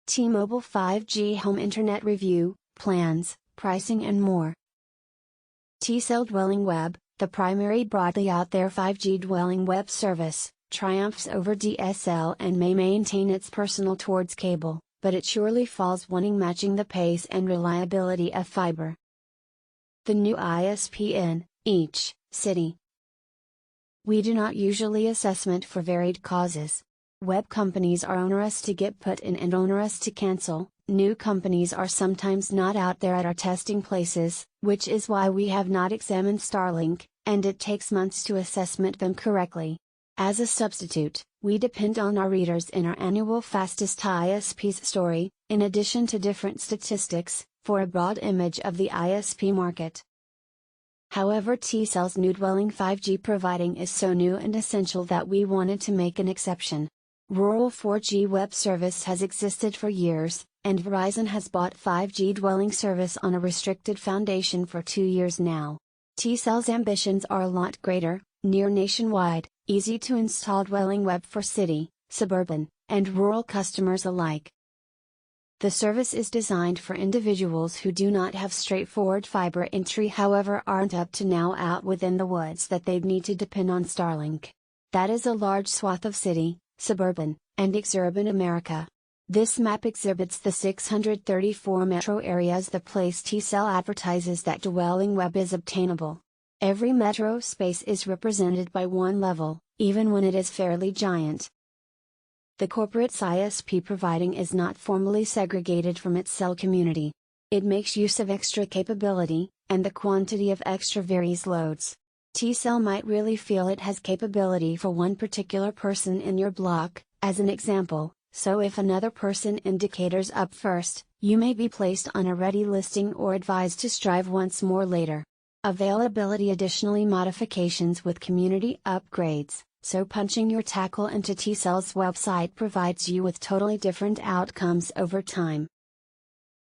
T-Mobile 5G Home Internet Review, Plans, Pricing and more. T-Cell Dwelling Web, the primary broadly out there 5G dwelling web service, triumphs over DSL and may maintain its personal towards cable, but it surely falls wanting matching the pace and reliability of fiber. The new ISP in each city. We do not usually assessment for varied causes. Web companies are onerous to get put in and onerous to cancel. New companies are sometimes not out there at our testing places, which is why we have not examined Starlink, and it takes months to assessment them correctly. As a substitute, we depend on our readers in our annual Fastest ISPs story, in addition to different statistics, for a broad image of the ISP market. However, T-Cell's new dwelling 5G providing is so new and essential that we wanted to make an exception. Rural 4G web service has existed for years, and Verizon has bought 5G dwelling service on a restricted foundation for 2 years now. T-Cell's ambitions are a lot greater, near nationwide, easy to install dwelling web for city, suburban, and rural customers alike. The service is designed for individuals who do not have straightforward fiber entry, however aren't up to now out within the woods that they'd need to depend on Starlink. That is a large swath of city, suburban, and exurban America. This map exhibits the 634 metro areas the place T-Cell advertises that dwelling web is obtainable. Every metro space is represented by one level, even when it is fairly giant. The corporate ISP providing is not formally segregated from its cell community. It makes use of extra capability, and the quantity of extra varies loads. T-Cell might really feel it has capability for one particular person in your block, as an example, so if another person indicators up first, you may be placed on a ready listing or advised to strive once more later. Availability additionally modifications with community upgrades, so punching your tackle into T-Cell's website provides you with totally different outcomes over time.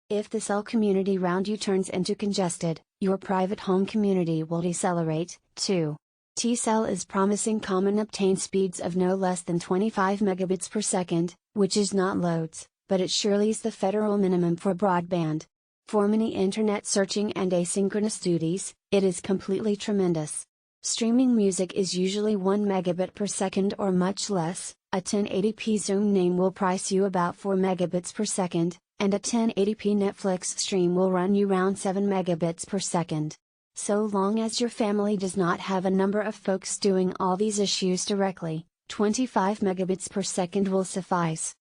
If the cell community round you turns into congested, your private home community will decelerate, too. T-Cell is promising common obtain speeds of no less than 25 megabits per second, which is not loads, but it surely is the federal minimum for broadband. For many internet searching and asynchronous duties, it is completely tremendous. Streaming music is usually 1 megabit per second or much less. A 1080p Zoom name will price you about 4 megabits per second, and a 1080p Netflix stream will run you around 7 megabits per second. So long as your family does not have a number of folks doing all these issues directly, 25 megabits per second will suffice.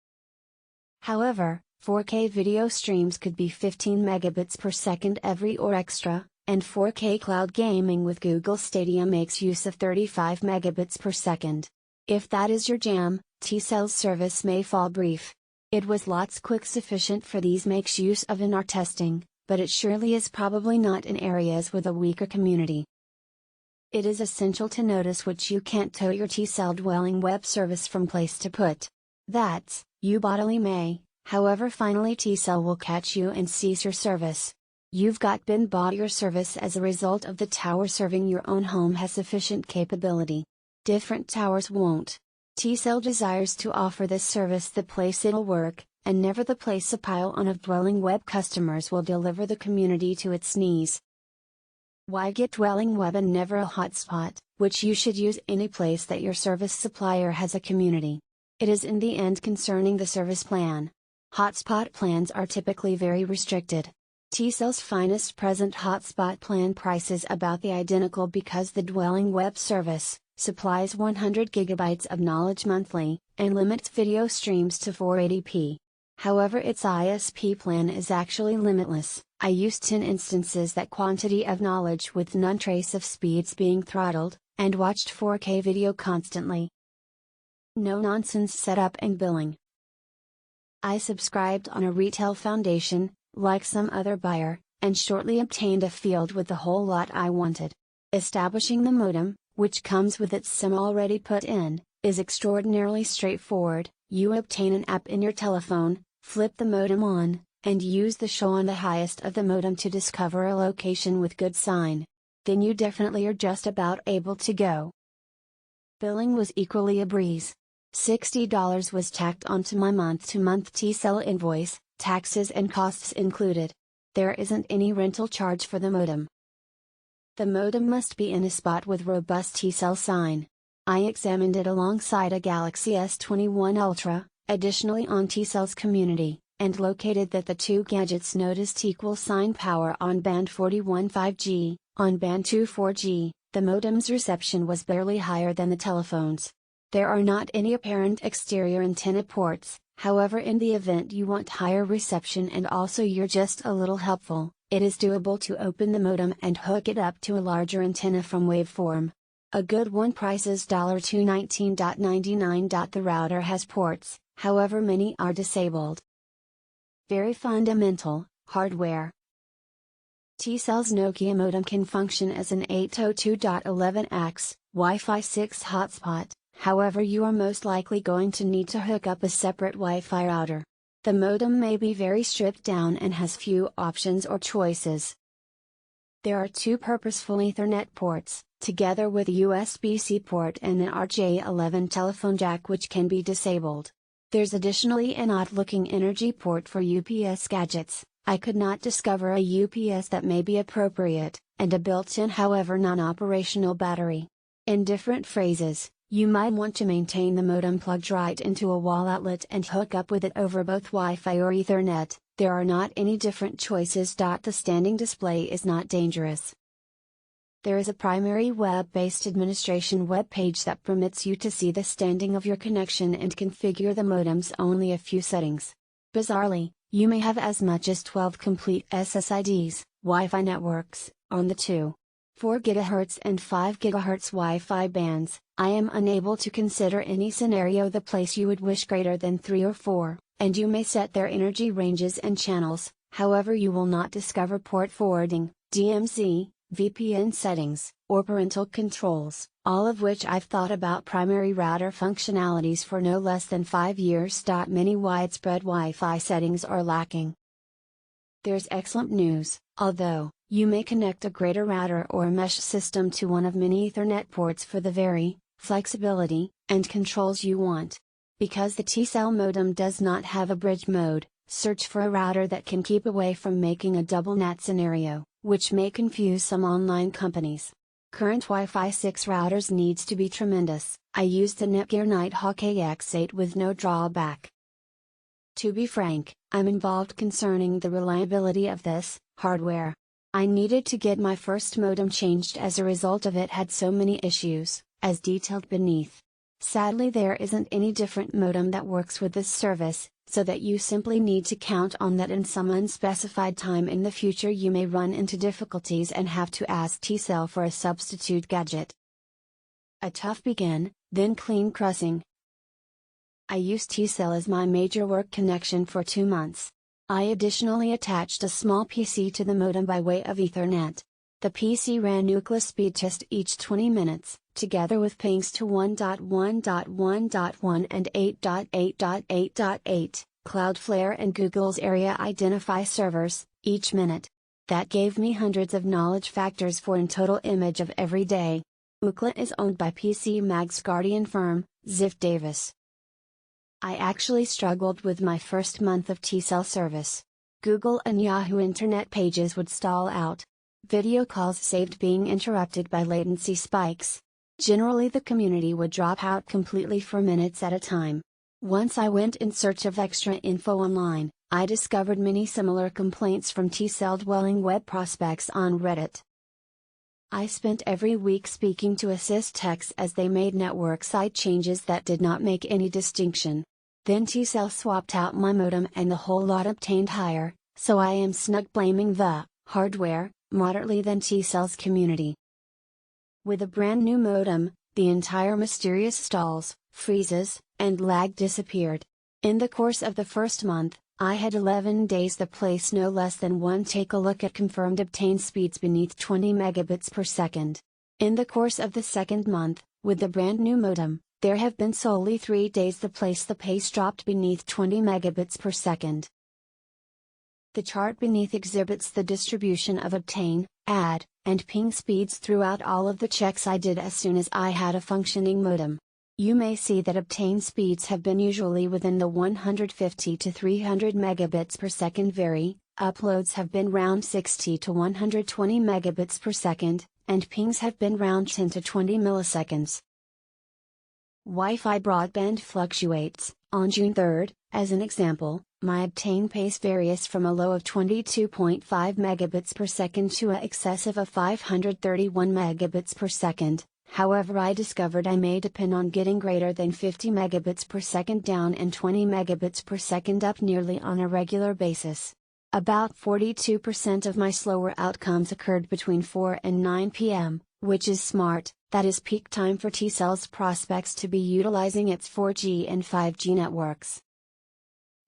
However, 4K video streams could be 15 megabits per second every or extra, and 4K cloud gaming with Google Stadia makes use of 35 megabits per second. If that is your jam, T-Cell's service may fall brief. It was lots quick sufficient for these makes use of in our testing, but it surely is probably not in areas with a weaker community. It is essential to notice which you can't tow your T-Cell dwelling web service from place to put. That's, you bodily may, however finally T-Cell will catch you and seize your service. You've been bought your service as a result of the tower serving your own home has sufficient capability. Different towers won't. T-Cell desires to offer this service the place it'll work, and never the place a pile on of dwelling web customers will deliver the community to its knees. Why get dwelling web and never a hotspot, which you should use any place that your service supplier has a community? It is in the end concerning the service plan. Hotspot plans are typically very restricted. T-Cell's finest present hotspot plan prices about the identical because the dwelling web service supplies 100 gigabytes of knowledge monthly, and limits video streams to 480p. However, its ISP plan is actually limitless. I used 10 instances that quantity of knowledge with none trace of speeds being throttled, and watched 4K video constantly. No nonsense setup and billing. I subscribed on a retail foundation, like some other buyer, and shortly obtained a field with the whole lot I wanted. Establishing the modem, which comes with its SIM already put in, is extraordinarily straightforward. You obtain an app in your telephone, flip the modem on, and use the show on the highest of the modem to discover a location with good sign. Then you definitely are just about able to go. Billing was equally a breeze. $60 was tacked onto my month-to-month T-Cell invoice, taxes and costs included. There isn't any rental charge for the modem. The modem must be in a spot with robust T-Cell sign. I examined it alongside a Galaxy S21 Ultra, additionally on T-Cell's community, and located that the two gadgets noticed equal sign power on band 41 5G, on band 2 4G, the modem's reception was barely higher than the telephone's. There are not any apparent exterior antenna ports, however in the event you want higher reception and also you're just a little helpful, it is doable to open the modem and hook it up to a larger antenna from waveform. A good one price is $219.99. The router has ports, however many are disabled. Very fundamental, hardware. T-Cell's Nokia modem can function as an 802.11ax, Wi-Fi 6 hotspot, however you are most likely going to need to hook up a separate Wi-Fi router. The modem may be very stripped down and has few options or choices. There are two purposeful Ethernet ports, together with a USB-C port and an RJ11 telephone jack which can be disabled. There's additionally an odd-looking energy port for UPS gadgets. I could not discover a UPS that may be appropriate, and a built-in however non-operational battery. In different phrases, you might want to maintain the modem plugged right into a wall outlet and hook up with it over both Wi-Fi or Ethernet. There are not any different choices. The standing display is not dangerous. There is a primary web-based administration web page that permits you to see the standing of your connection and configure the modem's only a few settings. Bizarrely, you may have as much as 12 complete SSIDs, Wi-Fi networks, on the 2, 4 GHz and 5 GHz Wi-Fi bands. I am unable to consider any scenario the place you would wish greater than 3 or 4, and you may set their energy ranges and channels, however you will not discover port forwarding, DMZ, VPN settings, or parental controls, all of which I've thought about primary router functionalities for no less than 5 years. Many widespread Wi-Fi settings are lacking. There's excellent news, although, you may connect a greater router or a mesh system to one of many Ethernet ports for the very flexibility and controls you want. Because the T-Cell modem does not have a bridge mode, search for a router that can keep away from making a double NAT scenario, which may confuse some online companies. Current Wi-Fi 6 routers needs to be tremendous. I used the Netgear Nighthawk AX8 with no drawback. To be frank, I'm involved concerning the reliability of this hardware. I needed to get my first modem changed as a result of it had so many issues, as detailed beneath. Sadly, there isn't any different modem that works with this service, so that you simply need to count on that in some unspecified time in the future you may run into difficulties and have to ask T-Cell for a substitute gadget. A tough begin, then clean crossing. I used T-Cell as my major work connection for 2 months. I additionally attached a small PC to the modem by way of Ethernet. The PC ran Ookla speed test each 20 minutes, together with pings to 1.1.1.1 and 8.8.8.8, Cloudflare and Google's Area Identify servers, each minute. That gave me hundreds of knowledge factors for in total image of every day. Ookla is owned by PC Mag's guardian firm, Ziff Davis. I actually struggled with my first month of T-Cell service. Google and Yahoo Internet pages would stall out. Video calls saved being interrupted by latency spikes. Generally, the community would drop out completely for minutes at a time. Once I went in search of extra info online, I discovered many similar complaints from T-Cell dwelling web prospects on Reddit. I spent every week speaking to assist techs as they made network side changes that did not make any distinction. Then T-Cell swapped out my modem and the whole lot obtained higher, so I am snug blaming the hardware, moderately than T-Cell's community. With a brand new modem, the entire mysterious stalls, freezes, and lag disappeared. In the course of the first month, I had 11 days the place no less than one. Take a look at confirmed obtained speeds beneath 20 megabits per second. In the course of the second month, with the brand new modem, there have been solely 3 days the pace dropped beneath 20 megabits per second. The chart beneath exhibits the distribution of obtain, add, and ping speeds throughout all of the checks I did as soon as I had a functioning modem. You may see that obtained speeds have been usually within the 150 to 300 megabits per second vary, uploads have been round 60 to 120 megabits per second, and pings have been round 10 to 20 milliseconds. Wi-Fi broadband fluctuates. On June 3, as an example, my obtained pace varies from a low of 22.5 megabits per second to an excessive of 531 megabits per second. However, I discovered I may depend on getting greater than 50 megabits per second down and 20 megabits per second up nearly on a regular basis. About 42% of my slower outcomes occurred between 4 and 9 p.m., which is smart. That is peak time for T-Cell's prospects to be utilizing its 4G and 5G networks.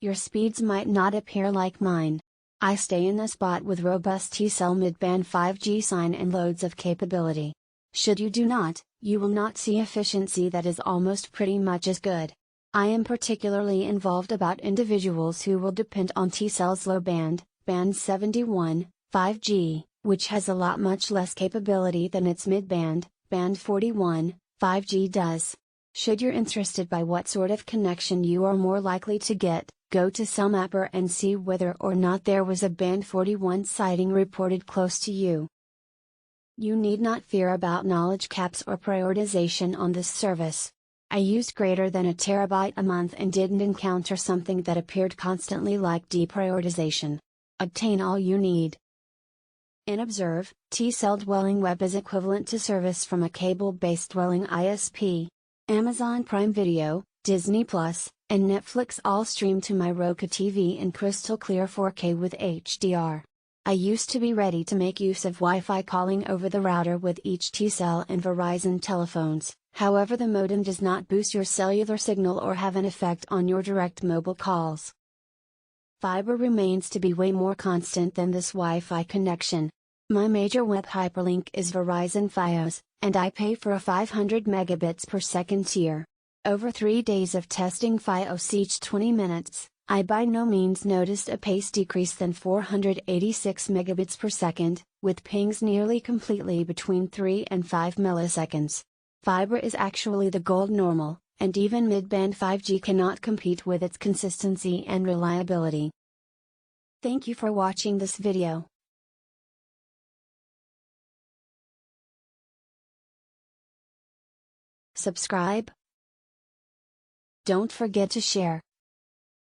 Your speeds might not appear like mine. I stay in a spot with robust T-Cell mid-band 5G sign and loads of capability. Should you do not, you will not see efficiency that is almost pretty much as good. I am particularly involved about individuals who will depend on T-Cell's low band, band 71, 5G, which has a lot much less capability than its mid-band, band 41, 5G does. Should you're interested by what sort of connection you are more likely to get, go to CellMapper and see whether or not there was a band 41 sighting reported close to you. You need not fear about knowledge caps or prioritization on this service. I used greater than a terabyte a month and didn't encounter something that appeared constantly like deprioritization. Obtain all you need. In Observe, T-Cell dwelling web is equivalent to service from a cable-based dwelling ISP. Amazon Prime Video, Disney Plus, and Netflix all stream to my Roku TV in crystal clear 4K with HDR. I used to be ready to make use of Wi-Fi calling over the router with each T-Cell and Verizon telephones, however the modem does not boost your cellular signal or have an effect on your direct mobile calls. Fiber remains to be way more constant than this Wi-Fi connection. My major web hyperlink is Verizon Fios, and I pay for a 500 megabits per second tier. Over 3 days of testing Fios each 20 minutes, I by no means noticed a pace decrease than 486 megabits per second, with pings nearly completely between 3 and 5 milliseconds. Fiber is actually the gold normal, and even mid-band 5G cannot compete with its consistency and reliability. Thank you for watching this video. Subscribe. Don't forget to share.